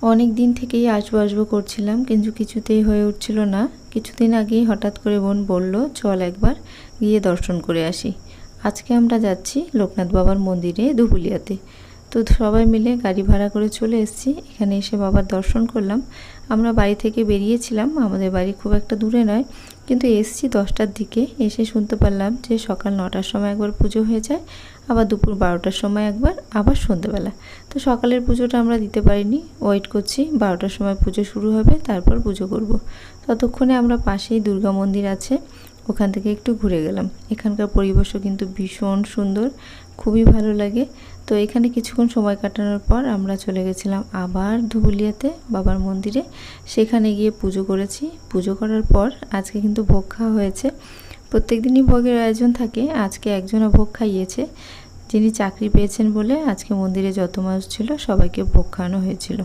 অনেক দিন থেকেই আসবো আসবো করছিলাম, কিন্তু কিছুতেই হয়ে উঠছিল না। কিছুদিন আগেই হঠাৎ করে বোন বলল, চল একবার গিয়ে দর্শন করে আসি। আজকে আমরা যাচ্ছি লোকনাথ বাবার মন্দিরে দুপুলিয়াতে। তো সবাই মিলে গাড়ি ভাড়া করে চলে এসেছি। এখানে এসে বাবার দর্শন করলাম। আমরা বাড়ি থেকে বেরিয়েছিলাম, আমাদের বাড়ি খুব একটা দূরে নয়, কিন্তু এসছি 10টার দিকে। এসে শুনতে পারলাম যে সকাল 9টার সময় একবার পুজো হয়ে যায়, আবার দুপুর 12টার সময় একবার, আবার সন্ধ্যেবেলা। তো সকালের পুজোটা আমরা দিতে পারিনি, ওয়েট করছি 12টার সময় পুজো শুরু হবে, তারপর পুজো করব। ততক্ষণে আমরা পাশেই দুর্গা মন্দির আছে, ওখান থেকে একটু ঘুরে গেলাম। এখানকার পরিবেশও কিন্তু ভীষণ সুন্দর, খুবই ভালো লাগে। তো এখানে কিছুক্ষণ সময় কাটানোর পর আমরা চলে গেছিলাম আবার ধুবুলিয়াতে বাবার মন্দিরে। সেখানে গিয়ে পুজো করেছি। পুজো করার পর আজকে কিন্তু ভোগ খাওয়া হয়েছে। প্রত্যেক দিনই ভোগের আয়োজন থাকে, আজকে একজনও ভোগ খাইয়েছে, যিনি চাকরি পেয়েছেন বলে আজকে মন্দিরে যত মানুষ ছিল সবাইকে ভোগ খাওয়ানো হয়েছিল।